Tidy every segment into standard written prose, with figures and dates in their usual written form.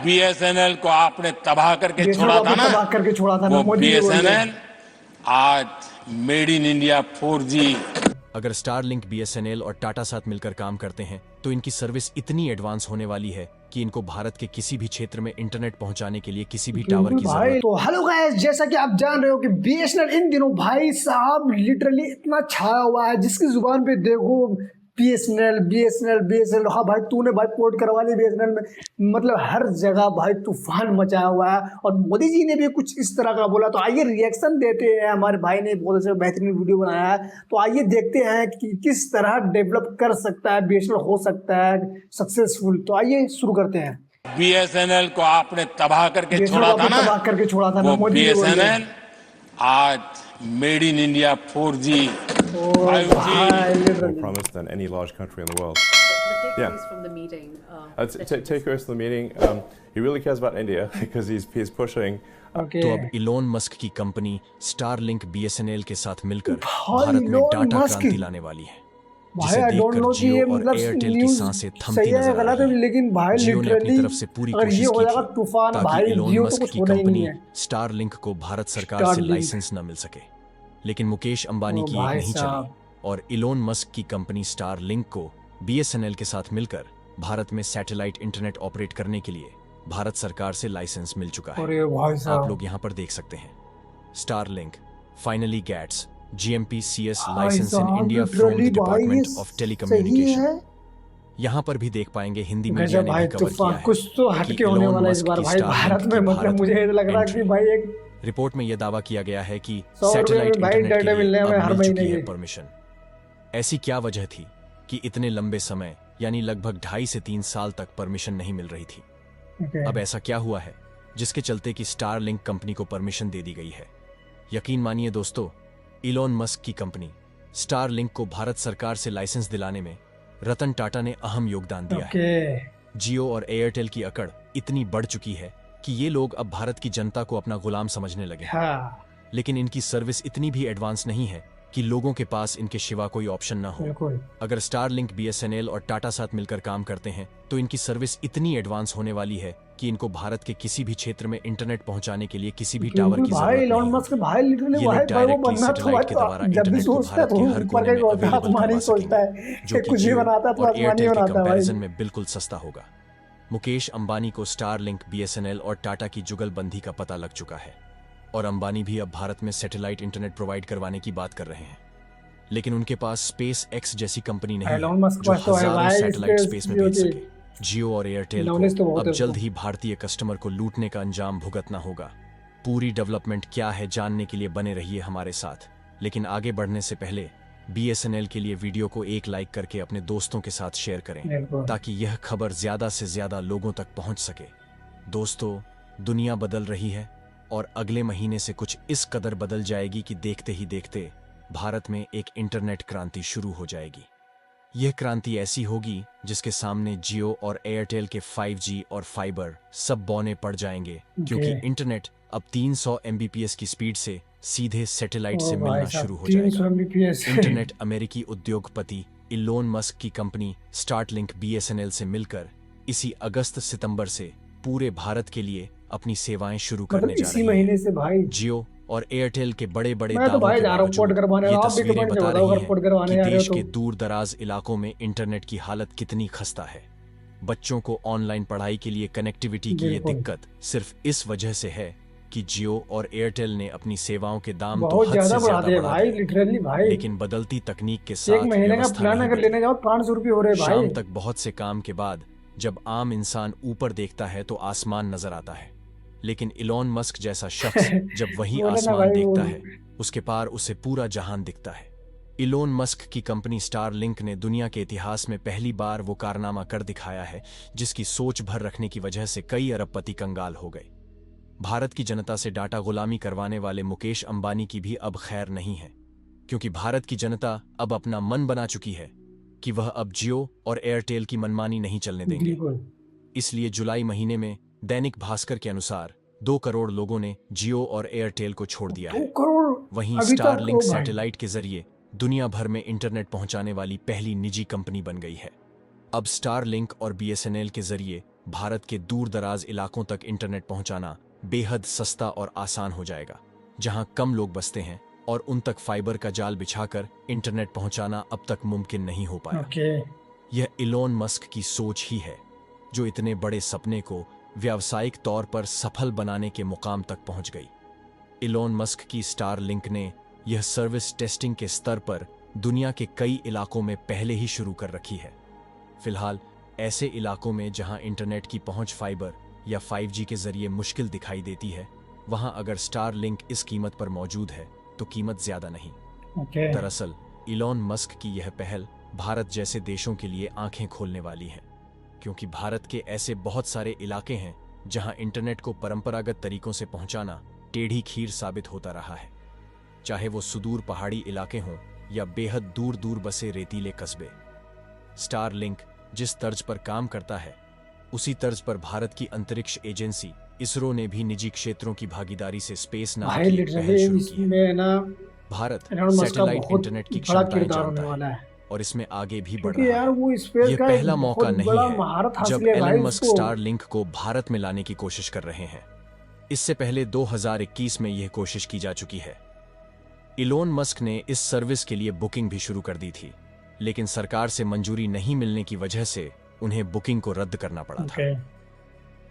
BSNL को आपने तबाह करके छोड़ा था ना, वो बीएसएनएल आज मेड इन इंडिया 4G। अगर स्टारलिंक, बीएसएनएल और टाटा साथ मिलकर काम करते हैं तो इनकी सर्विस इतनी एडवांस होने वाली है कि इनको भारत के किसी भी क्षेत्र में इंटरनेट पहुंचाने के लिए किसी भी टावर की जरूरत। तो हेलो गाइस, जैसा कि आप जान रहे हो कि बीएसएनएल इन दिनों भाई साहब लिटरली इतना छाया हुआ है, जिसकी जुबान पे देखो बीएसएनएल बीएसएनएल बीएसएनएल। हाँ भाई, तूने भाई पोर्ट करवा ली बीएसएनएल में, मतलब हर जगह भाई तूफान मचाया हुआ है। और मोदी जी ने भी कुछ इस तरह का बोला, तो आइए रिएक्शन देते हैं। हमारे भाई ने बहुत अच्छा बेहतरीन वीडियो बनाया है, तो आइए देखते हैं कि किस तरह डेवलप कर सकता है बीएसएनएल, हो सकता है सक्सेसफुल। तो आइए शुरू करते हैं। बीएसएनएल को आपने तबाह करके छोड़ा था ना, वो बीएसएनएल आज made in India 4G 5G promised than any large country in the world. The takeaways Yeah. from the meeting. Takeaways from the meeting. He really cares about India because he's pushing. तो अब Elon Musk की company Starlink BSNL के साथ मिलकर भाई, भारत में Elon data Musk क्रांति लाने वाली है, भाई जिसे आई डोंट नो देखकर कि ये जियो और मतलब एयरटेल की न्यूज़ सांसें सही थमती है नजर आ गलत है, रही हैं। लेकिन भाई जियो ने अपनी लिटरली तरफ से पूरी अगर कोशिश ये हो की जाएगा थी तूफान ताकि भाई, इलोन जियो तो मस्क कुछ की होना ही नहीं कंपनी है। स्टारलिंक को भारत सरकार से स्टारलिंक। लाइसेंस न मिल सके, लेकिन मुकेश अंबानी की एक भाई नहीं साहब। चली और इलोन मस्क की कंपनी स्टारलिंक को बीएसएनएल के साथ मिलकर भारत में सैटेलाइट इंटरनेट ऑपरेट करने के लिए भारत सरकार से लाइसेंस मिल चुका है। अरे भाई आप साहब, लोग यहाँ पर देख सकते हैं, Starlink finally gets GMP CS भाई लाइसेंस इन साहब, इंडिया फ्रॉम द literally भाई डिपार्टमेंट ये ऑफ सही टेलीकम्युनिकेशन। है। यहाँ पर भी देख पाएंगे हिंदी मीडिया गजब ने भाई, भी कवर किया तूफान है कुछ तो हटके कि होने इलोन वाला है इस मस्क बार की भाई स्टारलिंक भारत में। की मतलब भारत मुझे लग रहा है कि एंट्री। भाई एक रिपोर्ट में यह दावा किया गया है कि 100 रुपए सैटेलाइट में भाई इंटरनेट डाटा के मिलने लिए हमें अब हर मिल महीने चुकी है की। परमिशन। ऐसी क्या वजह थी कि इतने लंबे समय यानी लगभग 2.5 से 3 साल तक परमिशन नहीं मिल रही थी? Okay. अब ऐसा क्या हुआ है जिसके चलते कि स्टारलिंक कंपनी को परमिशन दे दी गई है? यकीन मानिए दोस्तों, इलोन मस्क की कंपनी स्टारलिंक को भारत सरकार से लाइसेंस दिलाने में रतन टाटा ने अहम योगदान दिया है। Okay. जियो और एयरटेल की अकड़ इतनी बढ़ चुकी है कि ये लोग अब भारत की जनता को अपना गुलाम समझने लगे हैं। हाँ, लेकिन इनकी सर्विस इतनी भी एडवांस नहीं है कि लोगों के पास इनके सिवा कोई ऑप्शन ना हो। बिल्कुल। अगर स्टारलिंक, बीएसएनएल और टाटा साथ मिलकर काम करते हैं तो इनकी सर्विस इतनी एडवांस होने वाली है कि इनको भारत के किसी भी क्षेत्र में इंटरनेट पहुंचाने के लिए किसी भी टावर की भाई जरूरत इलोन नहीं मस्क होगी। भाई लिटरली ये लोग भाई वो डायरेक्टली बनना तो सैटेलाइट भाई के तो द्वारा जब भी इंटरनेट को सोचता है भारत के तो हर ऊपर कोने का में होता है, अवेलेबल आसमान ही करवा सोचता सकेंगे, है जो कि कि कुछ भी जियो बनाता है तो और आसमान ही एयरटेल के बनाता है भाई। कंपैरिजन में बिल्कुल सस्ता होगा। मुकेश अंबानी को स्टारलिंक, बीएसएनएल और टाटा की जुगलबंदी का पता लग चुका है और अंबानी भी अब भारत में सैटेलाइट इंटरनेट प्रोवाइड करवाने की बात कर रहे हैं। लेकिन उनके पास स्पेस एक्स जैसी कंपनी नहीं एलोन है मस्क जो पास तो है हजारों भाई, सैटेलाइट स्पेस स्पेस में जो भेज कि सके। जियो और एयरटेल नॉलेज तो को बहुत अब है जल्द उसको। ही भारतीय कस्टमर को लूटने का अंजाम भुगतना होगा। पूरी डेवलपमेंट क्या है जानने के लिए बने रहिए हमारे साथ। लेकिन आगे बढ़ने से पहले बीएसएनएल के लिए वीडियो को एक लाइक करके अपने दोस्तों के साथ शेयर करें बिल्कुल। ताकि यह खबर ज्यादा से ज्यादा लोगों तक पहुंच सके। दोस्तों, दुनिया बदल रही है और अगले महीने से कुछ इस कदर बदल जाएगी कि देखते ही देखते भारत में एक इंटरनेट क्रांति शुरू हो जाएगी। यह क्रांति ऐसी होगी जिसके सामने जियो और एयरटेल के 5G और फाइबर सब बौने पड़ जाएंगे, क्योंकि इंटरनेट अब 300 Mbps की स्पीड से सीधे सैटेलाइट से मिलना शुरू हो जाएगा। 300 Mbps इंटरनेट अमेरिकी उद्योगपति इलोन मस्क की कंपनी स्टारलिंक बीएसएनएल से मिलकर इसी अगस्त-सितंबर से पूरे भारत के लिए अपनी सेवाएं शुरू मतलब करने जा इसी रही महीने हैं। से भाई। जियो और एयरटेल के बड़े-बड़े मैं तो दावों भाई के जा रहा हूँ पोर्ट बावजूद करवाने, ये आप भी तस्वीरें कमेंट में बता बताओ रही अगर पोर्ट हैं करवाने कि जा रहे हो देश तो। के दूर दराज इलाकों में इंटरनेट की हालत कितनी खस्ता है। बच्चों को ऑनलाइन पढ़ाई के लिए कनेक्टिविटी की ये बिल्कुल। दिक्कत सिर्फ इस वजह से है कि जियो और एयरटेल ने अपनी सेवाओं के दाम तो बहुत हद ज्यादा से बढ़ा ज्यादा दिए बढ़ा भाई, दिए, लिटरली भाई। लेकिन बदलती तकनीक के एक साथ महीने का व्यवस्था प्लान नहीं अगर लेने बदली। जाओ 500 रुपये हो रहे भाई। शाम तक बहुत से काम के बाद जब आम इंसान ऊपर देखता है तो आसमान नजर आता है, लेकिन इलोन मस्क जैसा शख्स जब वही बोले ना आसमान भाई, देखता बोले। है उसके पार उसे पूरा जहान दिखता है। इलोन मस्क की कंपनी स्टारलिंक ने दुनिया के इतिहास में पहली बार वो कारनामा कर दिखाया है जिसकी सोच भर रखने की वजह से कई अरबपति कंगाल हो गए। भारत की जनता से डाटा गुलामी करवाने वाले मुकेश अंबानी की भी अब खैर नहीं है, क्योंकि भारत की जनता अब अपना मन बना चुकी है कि वह अब जियो और एयरटेल की मनमानी नहीं चलने देंगे। बिल्कुल। इसलिए जुलाई महीने में दैनिक भास्कर के अनुसार 2 करोड़ लोगों ने जियो और एयरटेल को छोड़ दिया 2 है। करोड़ वहीं अभी तक स्टारलिंक भाई। सैटेलाइट के जरिए दुनिया भर में इंटरनेट पहुंचाने वाली पहली निजी कंपनी बन गई है। अब स्टारलिंक और बीएसएनएल के जरिए भारत के दूर दराज इलाकों तक इंटरनेट पहुंचाना बेहद सस्ता और आसान हो जाएगा। जहां कम लोग बसते हैं और उन तक फाइबर का जाल बिछाकर इंटरनेट पहुंचाना अब तक मुमकिन नहीं हो पाया। यह इलॉन मस्क की सोच ही है जो इतने बड़े सपने को व्यावसायिक तौर पर सफल बनाने के मुकाम तक पहुंच गई। इलॉन मस्क की स्टारलिंक ने यह सर्विस टेस्टिंग के स्तर पर दुनिया के कई इलाकों में पहले ही शुरू कर रखी है। फिलहाल ऐसे इलाकों में जहां इंटरनेट की पहुंच फाइबर या 5G के जरिए मुश्किल दिखाई देती है, वहां अगर स्टारलिंक इस कीमत पर मौजूद है तो कीमत ज्यादा नहीं। दरअसल इलॉन मस्क की यह पहल भारत जैसे देशों के लिए आंखें खोलने वाली है, क्योंकि भारत के ऐसे बहुत सारे इलाके हैं जहां इंटरनेट को परंपरागत तरीकों से पहुंचाना टेढ़ी खीर साबित होता रहा है। चाहे वो सुदूर पहाड़ी इलाके हों या बेहद दूर दूर बसे रेतीले कस्बे। स्टारलिंक जिस तर्ज पर काम करता है, उसी तर्ज पर भारत की अंतरिक्ष एजेंसी इसरो ने भी निजी क्षेत्रों की भागीदारी से स्पेस नाम की एक पहल शुरू की है। भारत सैटेलाइट इंटरनेट की क्षमताएं जानता है और इसमें आगे भी बढ़ रहा है। यह पहला मौका नहीं है जब एलन मस्क स्टारलिंक को भारत में लाने की कोशिश कर रहे हैं। इससे पहले 2021 में यह कोशिश की जा चुकी है। इलॉन मस्क ने इस सर्विस के लिए बुकिंग भी शुरू कर दी थी, लेकिन सरकार से मंजूरी नहीं मिलने की वजह से उन्हें बुकिंग को रद्द करना पड़ा था।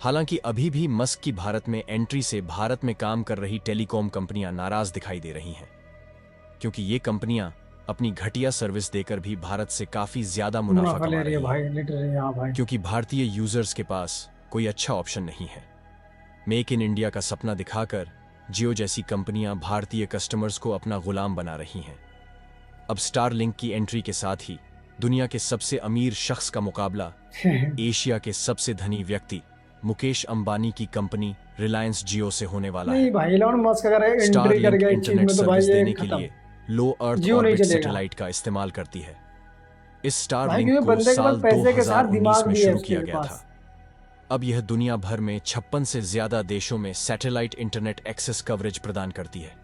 हालांकि अभी भी मस्क की भारत में एंट्री से भारत में काम कर रही टेलीकॉम कंपनियां नाराज दिखाई दे रही हैं, क्योंकि ये कंपनियां अपनी घटिया सर्विस देकर भी भारत से काफी ज्यादा मुनाफा कमा रही हैं, क्योंकि भारतीय यूजर्स के पास कोई अच्छा ऑप्शन नहीं है। मेक इन इंडिया का सपना दिखाकर जियो जैसी कंपनियां भारतीय कस्टमर्स को अपना गुलाम बना रही हैं। अब स्टारलिंक की एंट्री के साथ ही दुनिया के सबसे अमीर शख्स का मुकाबला एशिया के सबसे धनी व्यक्ति मुकेश अंबानी की कंपनी रिलायंस जियो से होने वाला है। स्टारलिंक इंटरनेट सर्विस देने के लिए लो अर्थ ऑर्बिट सैटेलाइट का इस्तेमाल करती है। इस स्टारलिंक को साल 2019 में शुरू किया गया था। अब यह दुनिया भर में 56 से ज्यादा देशों में सैटेलाइट इंटरनेट एक्सेस कवरेज प्रदान करती है।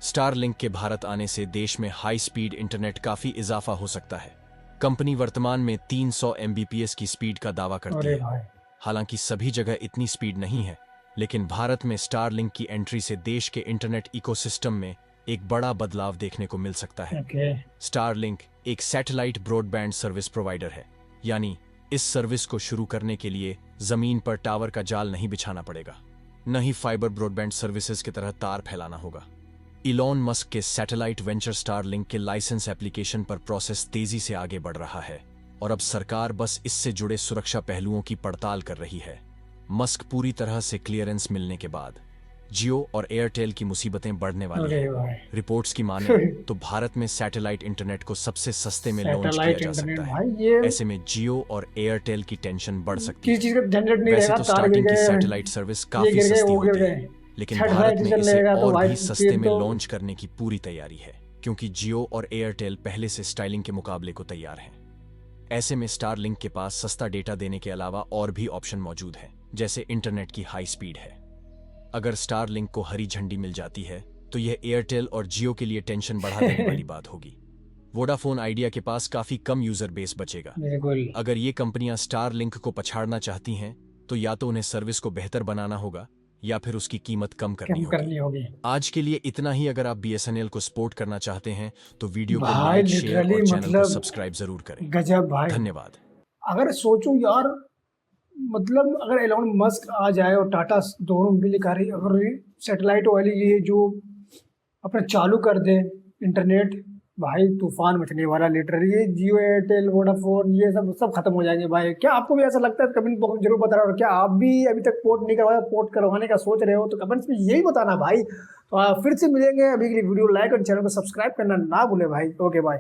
स्टारलिंक के भारत आने से देश में हाई स्पीड इंटरनेट काफी इजाफा हो सकता है। कंपनी वर्तमान में 300 Mbps की स्पीड का दावा करती है। हालांकि सभी जगह इतनी स्पीड नहीं है, लेकिन भारत में स्टारलिंक की एंट्री से देश के इंटरनेट इकोसिस्टम में एक बड़ा बदलाव देखने को मिल सकता है। स्टारलिंक एक सैटेलाइट ब्रॉडबैंड सर्विस प्रोवाइडर है, यानी इस सर्विस को शुरू करने के लिए जमीन पर टावर का जाल नहीं बिछाना पड़ेगा, न ही फाइबर ब्रॉडबैंड सर्विसेज की तरह तार फैलाना होगा। इलॉन मस्क के सैटेलाइट वेंचर स्टारलिंक के लाइसेंस एप्लीकेशन पर प्रोसेस तेजी से आगे बढ़ रहा है और अब सरकार बस इससे जुड़े सुरक्षा पहलुओं की पड़ताल कर रही है। मस्क पूरी तरह से क्लियरेंस मिलने के बाद जियो और एयरटेल की मुसीबतें बढ़ने वाली हैं। रिपोर्ट्स की माने तो भारत में सैटेलाइट इंटरनेट को सबसे सस्ते में लॉन्च किया जा सकता है। ऐसे में जियो और एयरटेल की टेंशन बढ़ सकती है। वैसे तो स्टार्टिंग की सैटेलाइट सर्विस काफी सस्ती होती है, लेकिन भारत में इसे और भी सस्ते में लॉन्च करने की पूरी तैयारी है, क्योंकि जियो और एयरटेल पहले से स्टारलिंक के मुकाबले को तैयार हैं। ऐसे में स्टारलिंक के पास सस्ता डेटा देने के अलावा और भी ऑप्शन मौजूद हैं, जैसे इंटरनेट की हाई स्पीड है। अगर स्टारलिंक को हरी झंडी मिल जाती है तो यह एयरटेल और जियो के लिए टेंशन बढ़ा देने वाली बात होगी। वोडाफोन आइडिया के पास काफी कम यूजर बेस बचेगा। अगर ये कंपनियां स्टारलिंक को पछाड़ना चाहती हैं तो या तो उन्हें सर्विस को बेहतर बनाना होगा या फिर उसकी कीमत कम करनी होगी। आज के लिए इतना ही। अगर आप BSNL को सपोर्ट करना चाहते हैं तो वीडियो को लाइक, शेयर और चैनल को सब्सक्राइब जरूर करें। गजब भाई, धन्यवाद। अगर सोचो यार, मतलब अगर एलोन मस्क आ जाए और टाटा दोनों मिलकर अगर सैटेलाइट वाली ये जो अपना चालू कर दे इंटरनेट, भाई तूफान मचने वाला लिटरली। ये जियो, एयरटेल, वोडाफोन ये सब खत्म हो जाएंगे भाई। क्या आपको भी ऐसा लगता है? कमेंट बॉक्स में जरूर बताना। और क्या आप भी अभी तक पोर्ट नहीं करवाया, पोर्ट करवाने का सोच रहे हो तो कमेंट्स में यही बताना भाई। तो फिर से मिलेंगे। अभी के लिए वीडियो लाइक और चैनल को सब्सक्राइब करना ना भूले भाई। Okay bye.